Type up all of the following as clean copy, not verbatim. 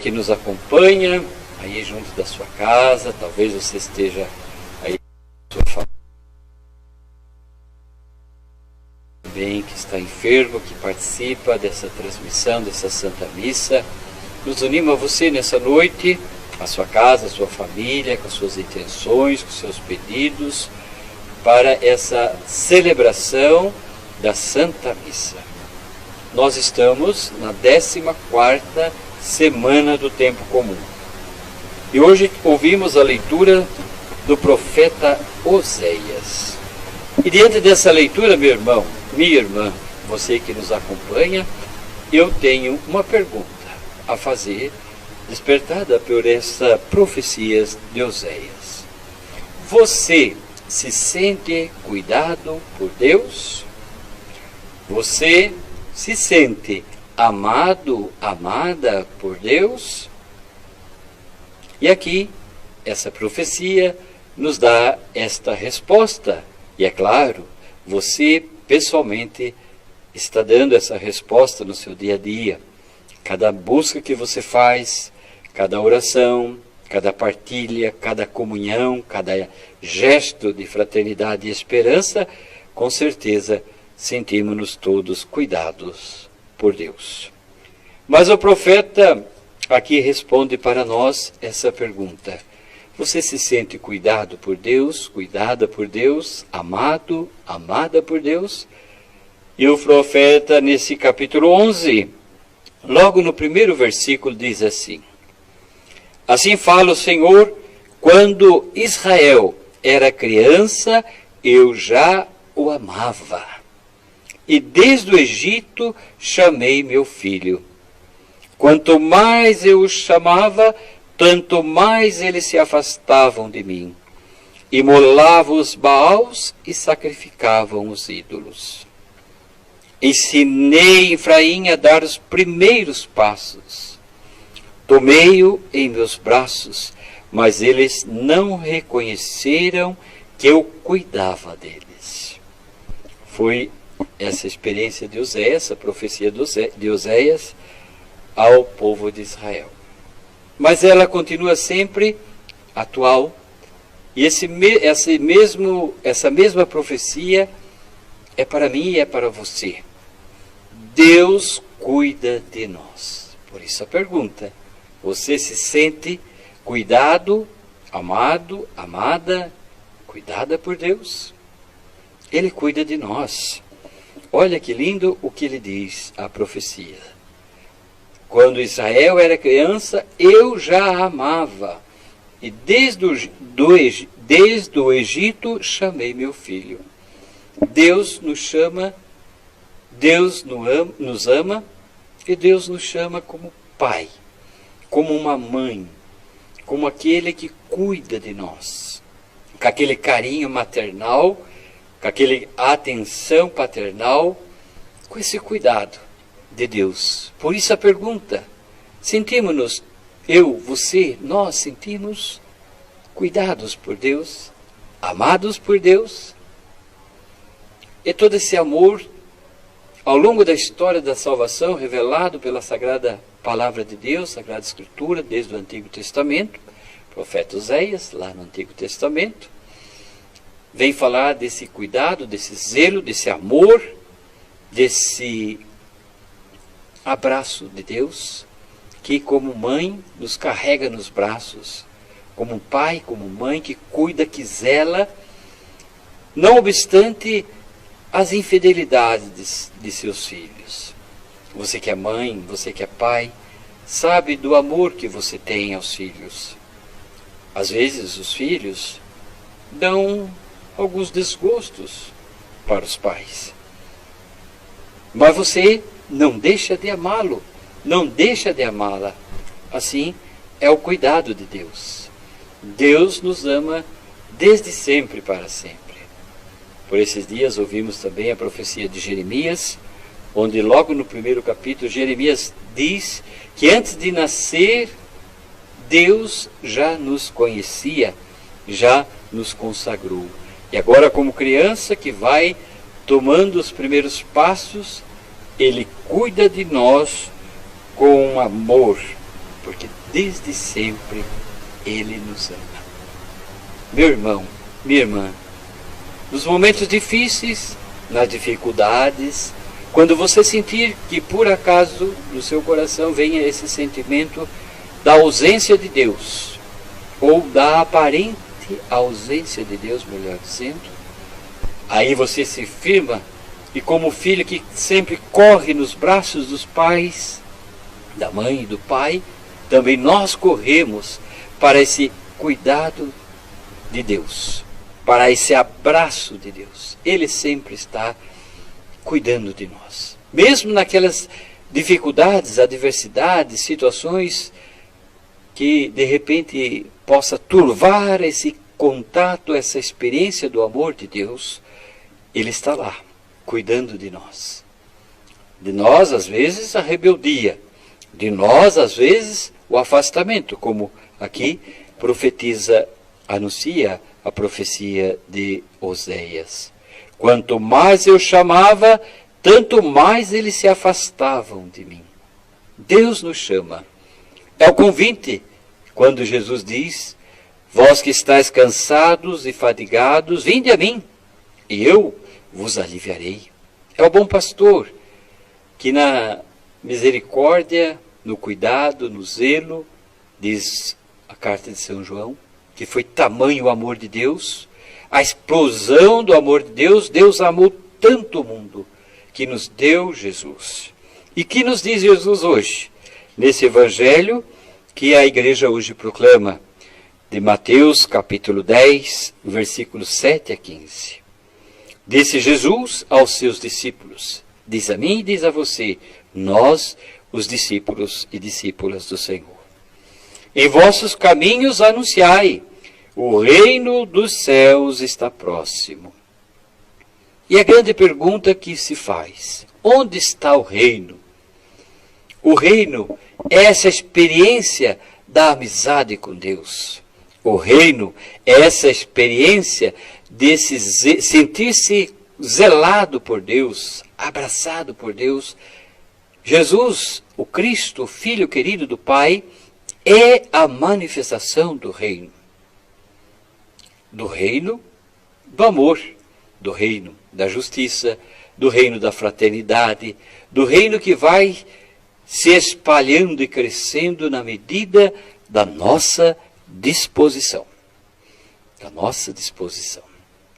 que nos acompanha aí junto da sua casa, talvez você esteja aí com sua família também, que está enfermo, que participa dessa transmissão, dessa Santa Missa. Nos unimos a você nessa noite, a sua casa, a sua família, com as suas intenções, com os seus pedidos, para essa celebração da Santa Missa. Nós estamos na 14ª semana do tempo comum. E hoje ouvimos a leitura do profeta Oséias. E diante dessa leitura, meu irmão, minha irmã, você que nos acompanha, eu tenho uma pergunta a fazer, despertada por essa profecia de Oséias. Você se sente cuidado por Deus? Você se sente amado, amada por Deus? E aqui, essa profecia nos dá esta resposta. E é claro, você pessoalmente está dando essa resposta no seu dia a dia. Cada busca que você faz, cada oração, cada partilha, cada comunhão, cada gesto de fraternidade e esperança, com certeza sentimos-nos todos cuidados por Deus. Mas o profeta aqui responde para nós essa pergunta. Você se sente cuidado por Deus, cuidada por Deus, amado, amada por Deus? E o profeta, nesse capítulo 11, logo no primeiro versículo, diz assim: Assim fala o Senhor, quando Israel era criança, eu já o amava. E desde o Egito chamei meu filho. Quanto mais eu os chamava, tanto mais eles se afastavam de mim. Imolavam os baals e sacrificavam os ídolos. Ensinei Efraim a dar os primeiros passos. Tomei-o em meus braços, mas eles não reconheceram que eu cuidava deles. Foi essa experiência de Oséias, essa profecia de Oséias ao povo de Israel. Mas ela continua sempre atual, e essa mesma profecia é para mim e é para você. Deus cuida de nós. Por isso a pergunta: você se sente cuidado, amado, amada, cuidada por Deus? Ele cuida de nós. Olha que lindo o que ele diz, a profecia. Quando Israel era criança, eu já a amava. E desde o Egito chamei meu filho. Deus nos chama, Deus nos ama, e Deus nos chama como pai, como uma mãe, como aquele que cuida de nós, com aquele carinho maternal, com aquela atenção paternal, com esse cuidado de Deus. Por isso a pergunta: sentimos-nos, eu, você, nós sentimos cuidados por Deus, amados por Deus? E todo esse amor, ao longo da história da salvação, revelado pela Sagrada Palavra de Deus, Sagrada Escritura, desde o Antigo Testamento, profeta Oséias, lá no Antigo Testamento, vem falar desse cuidado, desse zelo, desse amor, desse abraço de Deus, que como mãe nos carrega nos braços, como pai, como mãe que cuida, que zela, não obstante as infidelidades de seus filhos. Você que é mãe, você que é pai, sabe do amor que você tem aos filhos. Às vezes os filhos dão alguns desgostos para os pais. Mas você não deixa de amá-lo, não deixa de amá-la. Assim é o cuidado de Deus. Deus nos ama desde sempre para sempre. Por esses dias ouvimos também a profecia de Jeremias, onde logo no primeiro capítulo Jeremias diz que antes de nascer, Deus já nos conhecia, já nos consagrou. E agora, como criança que vai tomando os primeiros passos, Ele cuida de nós com amor porque desde sempre Ele nos ama. Meu irmão, minha irmã, nos momentos difíceis, nas dificuldades, quando você sentir que por acaso no seu coração venha esse sentimento da ausência de Deus, ou da aparente ausência de Deus, melhor dizendo, aí você se firma e, como filho que sempre corre nos braços dos pais, da mãe e do pai, também nós corremos para esse cuidado de Deus, para esse abraço de Deus. Ele sempre está cuidando de nós. Mesmo naquelas dificuldades, adversidades, situações que de repente possa turvar esse contato, essa experiência do amor de Deus, Ele está lá, cuidando de nós. De nós, às vezes, a rebeldia. De nós, às vezes, o afastamento, como aqui profetiza, anuncia a profecia de Oséias. Quanto mais eu chamava, tanto mais eles se afastavam de mim. Deus nos chama. É o convite, quando Jesus diz: vós que estáis cansados e fadigados, vinde a mim, e eu vos aliviarei. É o bom pastor, que na misericórdia, no cuidado, no zelo, diz a carta de São João, que foi tamanho o amor de Deus, a explosão do amor de Deus. Deus amou tanto o mundo que nos deu Jesus. E que nos diz Jesus hoje, nesse evangelho que a igreja hoje proclama, de Mateus capítulo 10, versículos 7 a 15. Disse Jesus aos seus discípulos: diz a mim e diz a você, nós, os discípulos e discípulas do Senhor: em vossos caminhos anunciai, o reino dos céus está próximo. E a grande pergunta que se faz: onde está o reino? O reino é essa experiência da amizade com Deus. O reino é essa experiência desse sentir-se zelado por Deus, abraçado por Deus. Jesus, o Cristo, o Filho querido do Pai, é a manifestação do reino. Do reino do amor, do reino da justiça, do reino da fraternidade, do reino que vai se espalhando e crescendo na medida da nossa disposição. Da nossa disposição.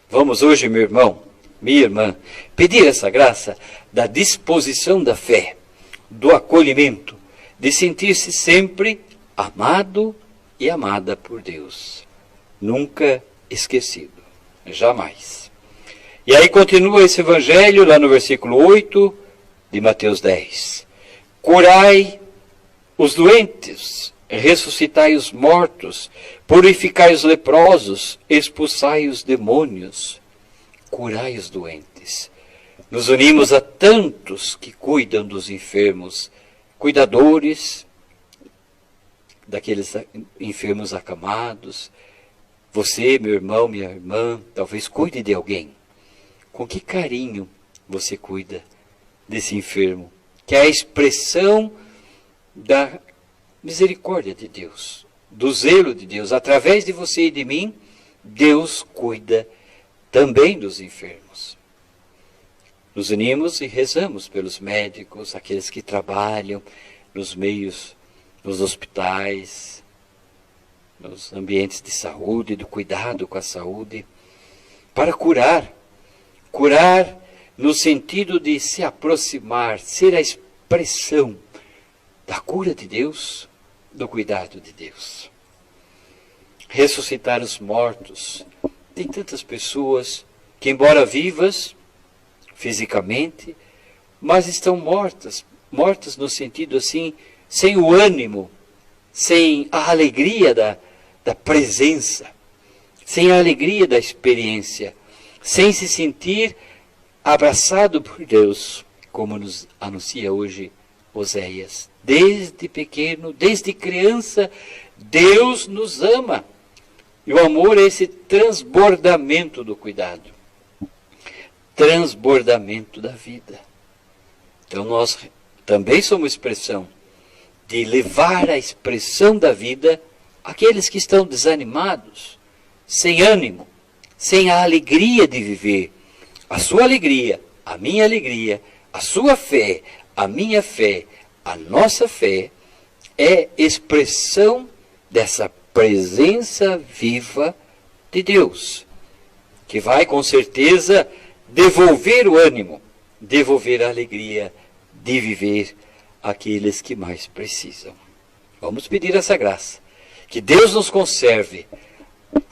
Vamos hoje, meu irmão, minha irmã, pedir essa graça da disposição da fé, do acolhimento, de sentir-se sempre amado e amada por Deus. Nunca esquecido. Jamais. E aí continua esse evangelho lá no versículo 8 de Mateus 10. Curai os doentes, ressuscitai os mortos, purificai os leprosos, expulsai os demônios. Curai os doentes. Nos unimos a tantos que cuidam dos enfermos, cuidadores daqueles enfermos acamados. Você, meu irmão, minha irmã, talvez cuide de alguém. Com que carinho você cuida desse enfermo, que é a expressão da misericórdia de Deus, do zelo de Deus. Através de você e de mim, Deus cuida também dos enfermos. Nos unimos e rezamos pelos médicos, aqueles que trabalham nos meios, nos hospitais, nos ambientes de saúde, do cuidado com a saúde, para curar. Curar no sentido de se aproximar, ser a expressão da cura de Deus, do cuidado de Deus. Ressuscitar os mortos. Tem tantas pessoas que, embora vivas fisicamente, mas estão mortas. Mortas no sentido assim, sem o ânimo, sem a alegria da presença, sem a alegria da experiência, sem se sentir abraçado por Deus, como nos anuncia hoje Oséias. Desde pequeno, desde criança, Deus nos ama. E o amor é esse transbordamento do cuidado, transbordamento da vida. Então nós também somos expressão de levar a expressão da vida àqueles que estão desanimados, sem ânimo, sem a alegria de viver. A sua alegria, a minha alegria, a sua fé, a minha fé, a nossa fé é expressão dessa presença viva de Deus, que vai com certeza devolver o ânimo, devolver a alegria de viver àqueles que mais precisam. Vamos pedir essa graça, que Deus nos conserve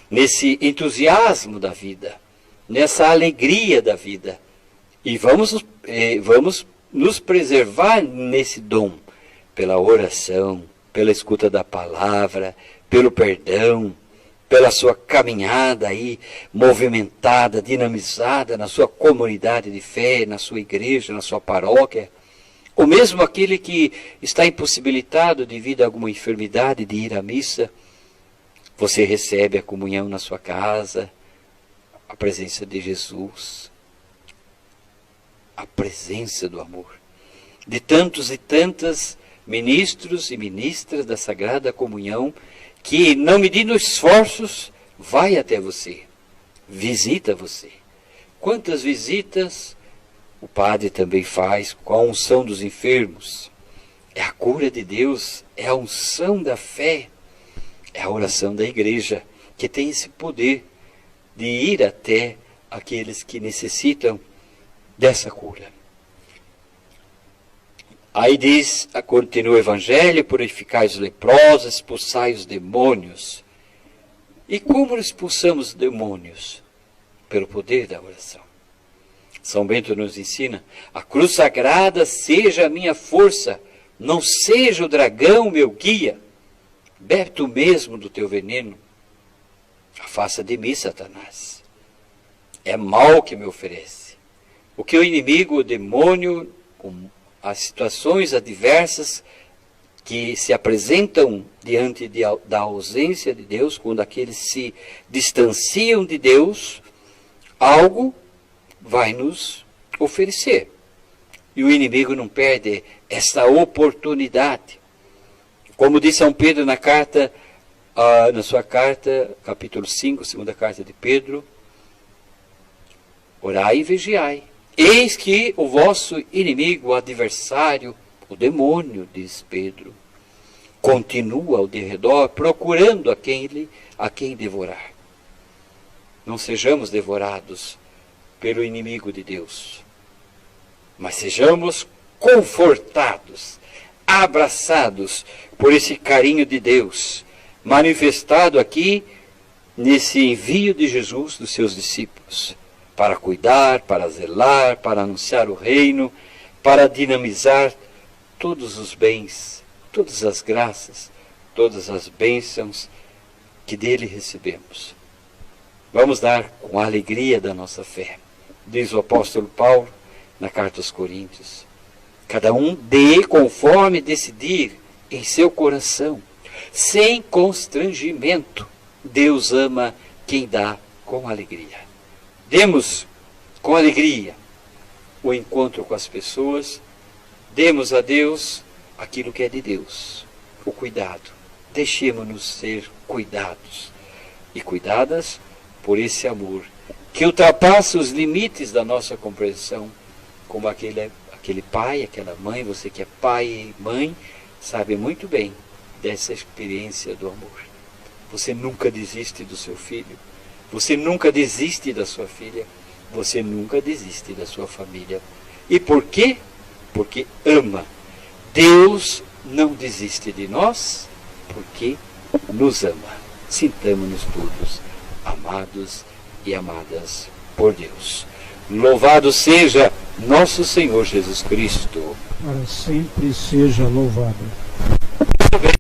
nesse entusiasmo da vida, nessa alegria da vida, e vamos nos preservar nesse dom, pela oração, pela escuta da palavra, pelo perdão, pela sua caminhada aí, movimentada, dinamizada na sua comunidade de fé, na sua igreja, na sua paróquia, ou mesmo aquele que está impossibilitado devido a alguma enfermidade de ir à missa, você recebe a comunhão na sua casa, a presença de Jesus, a presença do amor, de tantos e tantas ministros e ministras da Sagrada Comunhão, que, não medindo esforços, vai até você, visita você. Quantas visitas o padre também faz com a unção dos enfermos. É a cura de Deus, é a unção da fé, é a oração da igreja, que tem esse poder de ir até aqueles que necessitam dessa cura. Aí diz, continua o Evangelho: purificai os leprosos, expulsai os demônios. E como expulsamos os demônios? Pelo poder da oração. São Bento nos ensina: a cruz sagrada seja a minha força, não seja o dragão meu guia. Bebe tu mesmo do teu veneno. Afasta de mim, Satanás. É mal que me oferece. O que o inimigo, o demônio, as situações adversas que se apresentam diante da ausência de Deus, quando aqueles se distanciam de Deus, algo vai nos oferecer. E o inimigo não perde essa oportunidade. Como diz São Pedro na sua carta, capítulo 5, segunda carta de Pedro: orai e vigiai. Eis que o vosso inimigo, o adversário, o demônio, diz Pedro, continua ao derredor, procurando a quem devorar. Não sejamos devorados pelo inimigo de Deus, mas sejamos confortados, abraçados por esse carinho de Deus, manifestado aqui nesse envio de Jesus dos seus discípulos, para cuidar, para zelar, para anunciar o reino, para dinamizar todos os bens, todas as graças, todas as bênçãos que dele recebemos. Vamos dar com a alegria da nossa fé. Diz o apóstolo Paulo na carta aos Coríntios: cada um dê conforme decidir em seu coração, sem constrangimento. Deus ama quem dá com alegria. Demos com alegria o encontro com as pessoas, demos a Deus aquilo que é de Deus, o cuidado. Deixemos-nos ser cuidados e cuidadas por esse amor que ultrapassa os limites da nossa compreensão, como aquele pai, aquela mãe. Você que é pai e mãe sabe muito bem dessa experiência do amor. Você nunca desiste do seu filho, você nunca desiste da sua filha, você nunca desiste da sua família. E por quê? Porque ama. Deus não desiste de nós, porque nos ama. Sintamos-nos todos amados e amadas por Deus. Louvado seja nosso Senhor Jesus Cristo. Para sempre seja louvado.